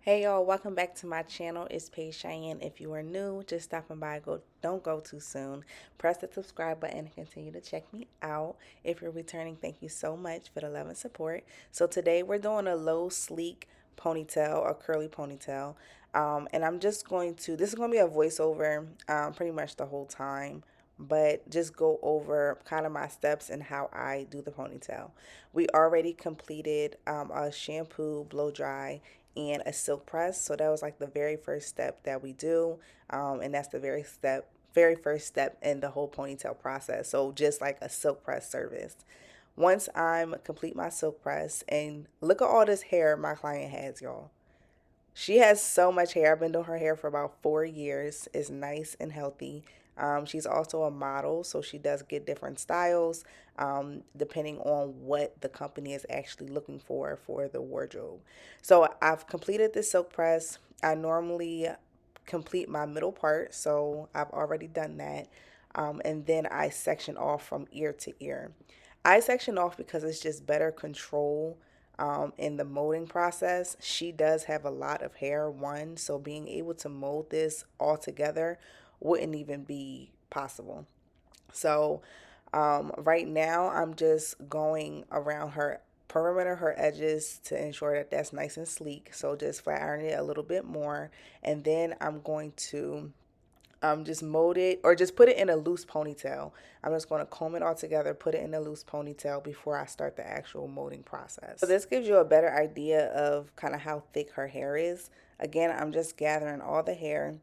Hey y'all, welcome back to my channel. It's PaigeShaian. If you are new, just stopping by, don't go too soon. Press the subscribe button and continue to check me out. If you're returning, thank you so much for the love and support. So today we're doing a low sleek ponytail or curly ponytail. And I'm just going to, this is going to be a voiceover pretty much the whole time, but just go over kind of my steps and how I do the ponytail. We already completed a shampoo, blow dry, and a silk press. So that was like the very first step that we do, and that's the very first step in the whole ponytail process. So just like a silk press service. Once I'm complete my silk press, and look at all this hair my client has, y'all. She has so much hair. I've been doing her hair for about 4 years. It's nice and healthy. She's also a model, so she does get different styles depending on what the company is actually looking for the wardrobe. So I've completed the silk press. I normally complete my middle part, so I've already done that. And then I section off from ear to ear. I section off because it's just better control in the molding process. She does have a lot of hair, one, so being able to mold this all together wouldn't even be possible. So right now I'm just going around her perimeter, her edges, to ensure that that's nice and sleek. So just flat iron it a little bit more, and then I'm going to just mold it or just put it in a loose ponytail. I'm just going to comb it all together, put it in a loose ponytail before I start the actual molding process. So this gives you a better idea of kind of how thick her hair is. Again, I'm just gathering all the hair,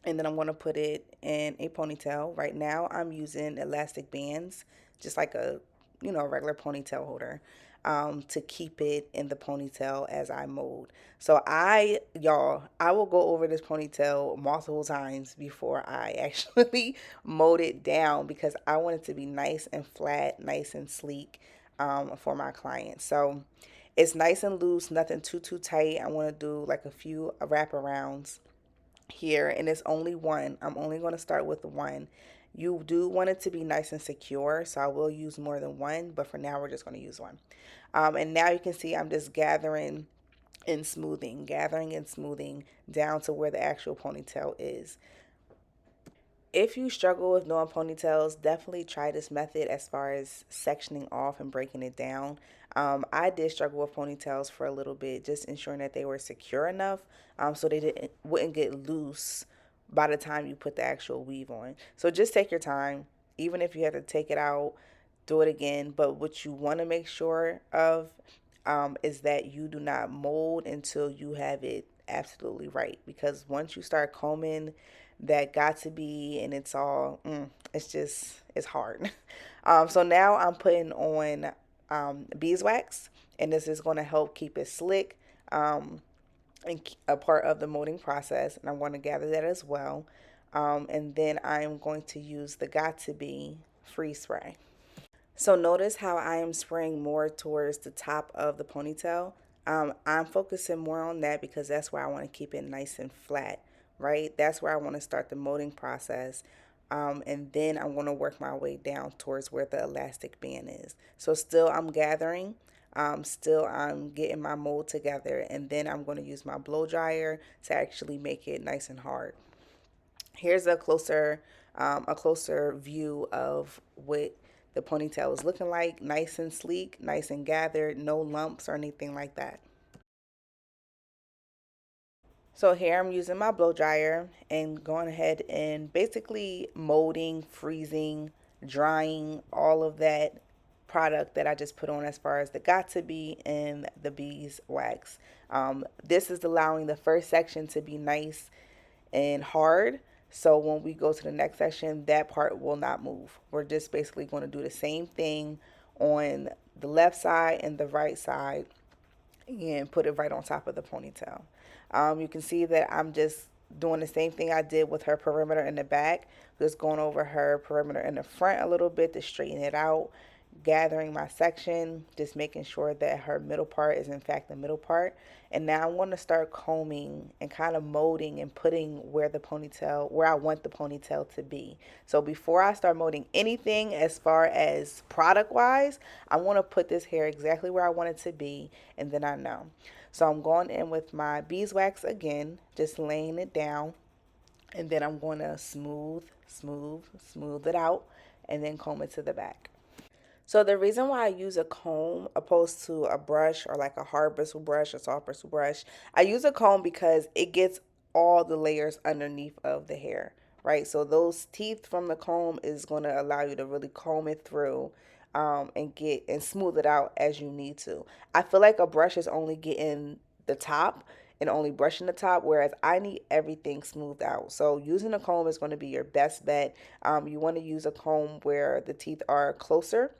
and then I'm going to put it in a ponytail. Right now I'm using elastic bands, just like a regular ponytail holder, to keep it in the ponytail as I mold. So I will go over this ponytail multiple times before I actually mold it down, because I want it to be nice and flat, nice and sleek, for my clients. So it's nice and loose, nothing too tight. I want to do like a few wraparounds here, and it's only one. I'm only going to start with one. You do want it to be nice and secure, so I will use more than one, but for now we're just going to use one. And now you can see I'm just gathering and smoothing down to where the actual ponytail is. If you struggle with doing ponytails, definitely try this method as far as sectioning off and breaking it down. I did struggle with ponytails for a little bit, just ensuring that they were secure enough so they wouldn't get loose by the time you put the actual weave on. So just take your time, even if you have to take it out, do it again. But what you want to make sure of is that you do not mold until you have it absolutely right. Because once you start combing, that got to be, and it's all, it's hard. So now I'm putting on beeswax, and this is going to help keep it slick and a part of the molding process. And I'm going to gather that as well. And then I'm going to use the got to be freeze spray. So notice how I am spraying more towards the top of the ponytail. I'm focusing more on that because that's where I want to keep it nice and flat, right? That's where I want to start the molding process. And then I'm going to work my way down towards where the elastic band is. So still I'm gathering, still I'm getting my mold together, and then I'm going to use my blow dryer to actually make it nice and hard. Here's a closer view of what the ponytail is looking like. Nice and sleek, nice and gathered, no lumps or anything like that. So here I'm using my blow dryer and going ahead and basically molding, freezing, drying all of that product that I just put on as far as the got to be and the beeswax. This is allowing the first section to be nice and hard. So when we go to the next section, that part will not move. We're just basically going to do the same thing on the left side and the right side and put it right on top of the ponytail. You can see that I'm just doing the same thing I did with her perimeter in the back, just going over her perimeter in the front a little bit to straighten it out. gathering my section, just making sure that her middle part is in fact the middle part. And now I'm going to start combing and kind of molding and putting where I want the ponytail to be. So before I start molding anything as far as product wise, I want to put this hair exactly where I want it to be, and then I know. So I'm going in with my beeswax again, just laying it down, and then I'm going to smooth it out, and then comb it to the back. So the reason why I use a comb opposed to a brush or like a hard bristle brush or soft bristle brush, I use a comb because it gets all the layers underneath of the hair, right? So those teeth from the comb is going to allow you to really comb it through, and get and smooth it out as you need to. I feel like a brush is only getting the top and only brushing the top, whereas I need everything smoothed out. So using a comb is going to be your best bet. You want to use a comb where the teeth are closer,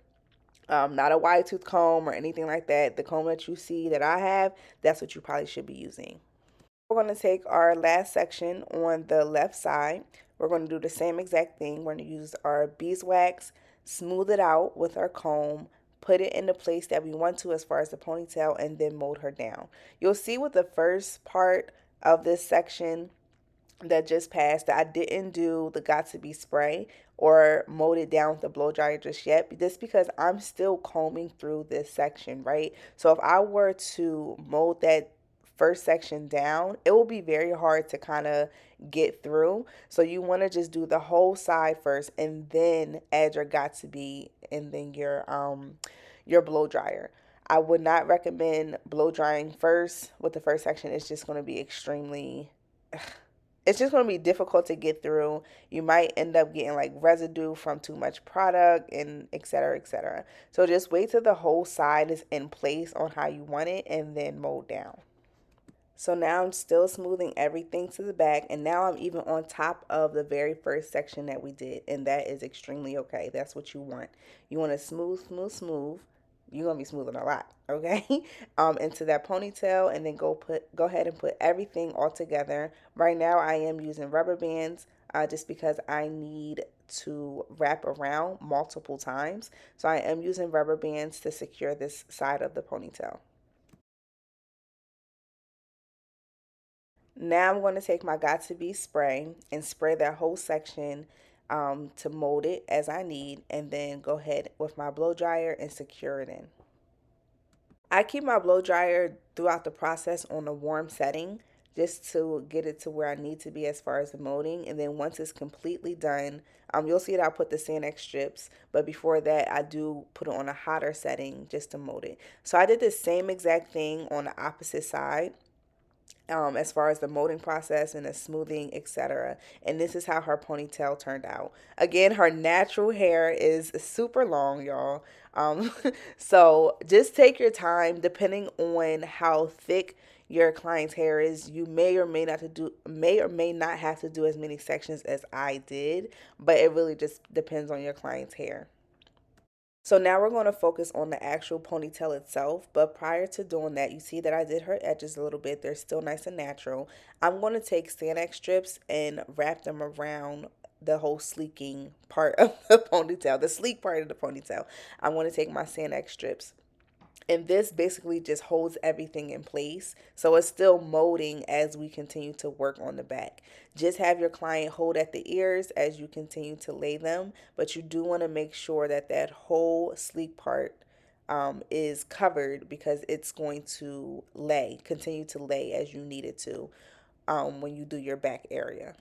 not a wide tooth comb or anything like that. The comb that you see that I have, that's what you probably should be using. We're going to take our last section on the left side. We're going to do the same exact thing. We're going to use our beeswax, smooth it out with our comb, put it in the place that we want to as far as the ponytail, and then mold her down. You'll see with the first part of this section that just passed that I didn't do the got to be spray or mold it down with the blow dryer just yet, just because I'm still combing through this section, right? So if I were to mold that first section down, it will be very hard to kind of get through. So you want to just do the whole side first and then add your got to be and then your blow dryer. I would not recommend blow drying first with the first section. It's just going to be extremely it's just going to be difficult to get through. You might end up getting like residue from too much product and et cetera, et cetera. So just wait till the whole side is in place on how you want it and then mold down. So now I'm still smoothing everything to the back, and now I'm even on top of the very first section that we did, and that is extremely okay. That's what you want. You want to smooth. You're gonna be smoothing a lot, okay? Into that ponytail, and then go ahead and put everything all together. Right now, I am using rubber bands, just because I need to wrap around multiple times. So I am using rubber bands to secure this side of the ponytail. Now I'm going to take my Got To Be spray and spray that whole section, to mold it as I need, and then go ahead with my blow dryer and secure it in. I keep my blow dryer throughout the process on a warm setting just to get it to where I need to be as far as the molding. And then once it's completely done, you'll see that I put the Sanex strips, but before that, I do put it on a hotter setting just to mold it. So I did the same exact thing on the opposite side, as far as the molding process and the smoothing, etc. And this is how her ponytail turned out. Again, her natural hair is super long, y'all. Um, so just take your time, depending on how thick your client's hair is. You may or may not have to do as many sections as I did, but it really just depends on your client's hair. So now we're going to focus on the actual ponytail itself. But prior to doing that, you see that I did her edges a little bit. They're still nice and natural. I'm going to take Sanex strips and wrap them around the whole sleeking part of the ponytail, the sleek part of the ponytail. I'm going to take my Sanex strips, and this basically just holds everything in place. So it's still molding as we continue to work on the back. Just have your client hold at the ears as you continue to lay them, but you do want to make sure that that whole sleek part, is covered, because it's going to continue to lay as you need it to, when you do your back area.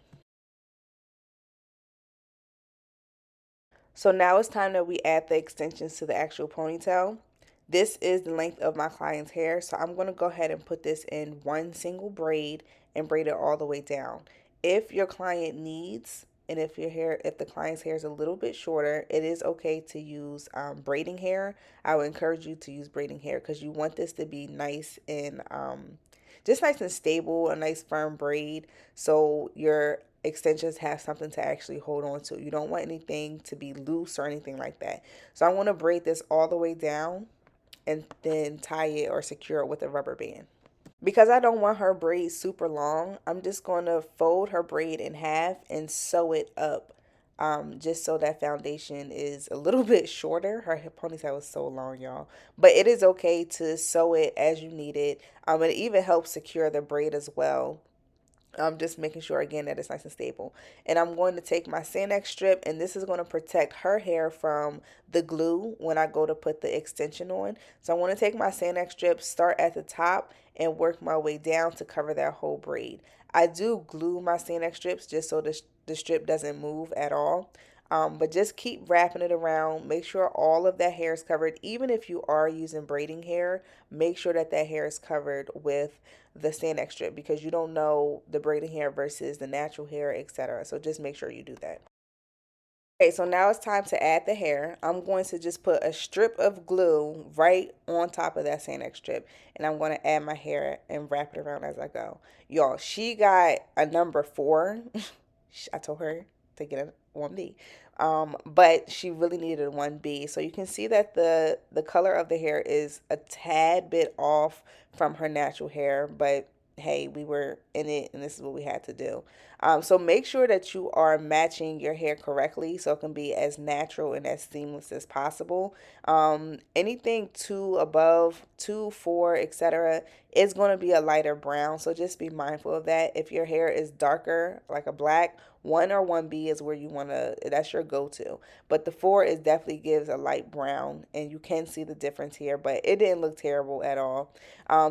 So now it's time that we add the extensions to the actual ponytail. This is the length of my client's hair, so I'm going to go ahead and put this in one single braid and braid it all the way down. If your client needs, and if the client's hair is a little bit shorter, it is okay to use, braiding hair. I would encourage you to use braiding hair because you want this to be nice and, just nice and stable, a nice firm braid, so your extensions have something to actually hold on to. You don't want anything to be loose or anything like that. So I want to braid this all the way down and then tie it or secure it with a rubber band. Because I don't want her braid super long, I'm just going to fold her braid in half and sew it up, just so that foundation is a little bit shorter. Her ponytail was so long, y'all. But it is okay to sew it as you need it. And it even helps secure the braid as well. Just making sure again that it's nice and stable. And I'm going to take my Sanex strip, and this is going to protect her hair from the glue when I go to put the extension on. So I want to take my Sanex strip, start at the top, and work my way down to cover that whole braid. I do glue my Sanex strips just so the strip doesn't move at all. But just keep wrapping it around. Make sure all of that hair is covered. Even if you are using braiding hair, make sure that that hair is covered with the Sanex strip because you don't know the braiding hair versus the natural hair, etc. So just make sure you do that. Okay, so now it's time to add the hair. I'm going to just put a strip of glue right on top of that Sanex strip, and I'm going to add my hair and wrap it around as I go. Y'all, she got a number 4. I told her to get a 1B. But she really needed a 1B. So you can see that the color of the hair is a tad bit off from her natural hair, but hey, we were in it and this is what we had to do. So make sure that you are matching your hair correctly so it can be as natural and as seamless as possible. Anything 2 above, 2, 4, etc. is going to be a lighter brown. So just be mindful of that. If your hair is darker, like a black, 1 or 1B is where you want to, that's your go-to. But the 4 is definitely gives a light brown, and you can see the difference here, but it didn't look terrible at all.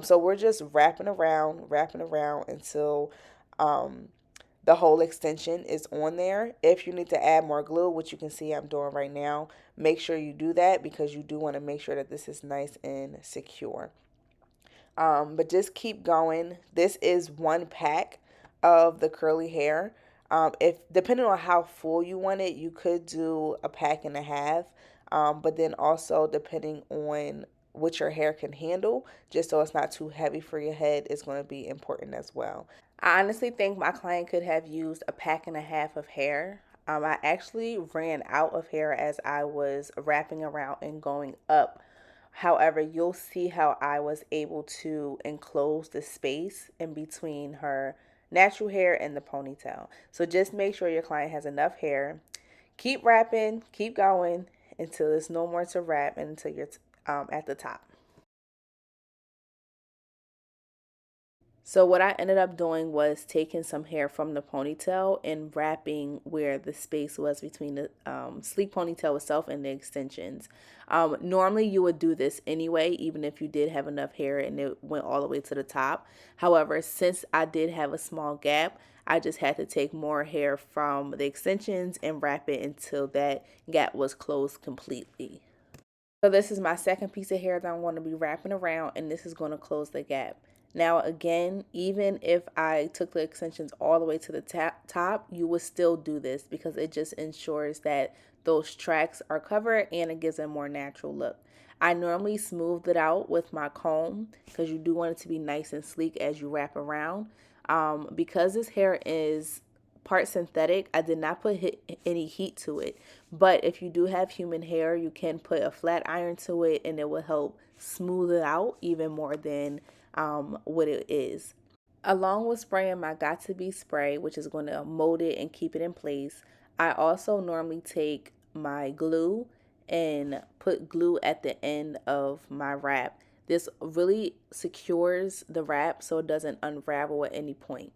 So we're just wrapping around until the whole extension is on there. If you need to add more glue, which you can see I'm doing right now, make sure you do that because you do want to make sure that this is nice and secure. But just keep going. This is 1 pack of the curly hair. If depending on how full you want it, you could do a pack and a half. But then also depending on what your hair can handle, just so it's not too heavy for your head, is going to be important as well. I honestly think my client could have used a pack and a half of hair. I actually ran out of hair as I was wrapping around and going up. However, you'll see how I was able to enclose the space in between her natural hair and the ponytail. So just make sure your client has enough hair. Keep wrapping, keep going until there's no more to wrap and until you're at the top. So what I ended up doing was taking some hair from the ponytail and wrapping where the space was between the sleek ponytail itself and the extensions. Normally you would do this anyway, even if you did have enough hair and it went all the way to the top. However, since I did have a small gap, I just had to take more hair from the extensions and wrap it until that gap was closed completely. So this is my second piece of hair that I'm going to be wrapping around, and this is going to close the gap. Now again, even if I took the extensions all the way to the top, you would still do this because it just ensures that those tracks are covered and it gives a more natural look. I normally smooth it out with my comb because you do want it to be nice and sleek as you wrap around. Because this hair is part synthetic, I did not put any heat to it. But if you do have human hair, you can put a flat iron to it and it will help smooth it out even more than what it is. Along with spraying my Got To Be spray, which is going to mold it and keep it in place, I also normally take my glue and put glue at the end of my wrap. This really secures the wrap so it doesn't unravel at any point.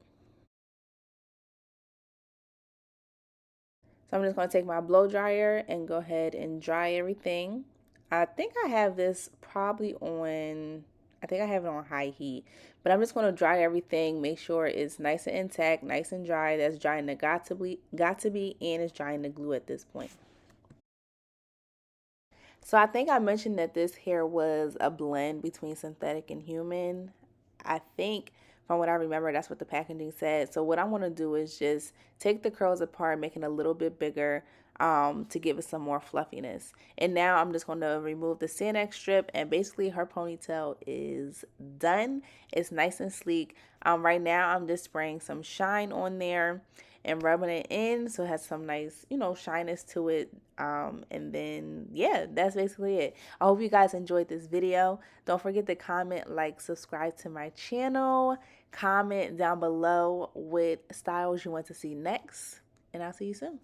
So I'm just going to take my blow dryer and go ahead and dry everything. I think I have this probably on, I think I have it on high heat. But I'm just going to dry everything, make sure it's nice and intact, nice and dry. That's drying the got to be, and it's drying the glue at this point. So I think I mentioned that this hair was a blend between synthetic and human. I think from what I remember, that's what the packaging said. So what I want to do is just take the curls apart, make it a little bit bigger to give it some more fluffiness. And now I'm just going to remove the Sanex strip, and basically her ponytail is done. It's nice and sleek. Right now I'm just spraying some shine on there and rubbing it in so it has some nice, shyness to it. And then, yeah, that's basically it. I hope you guys enjoyed this video. Don't forget to comment, like, subscribe to my channel. Comment down below what styles you want to see next. And I'll see you soon.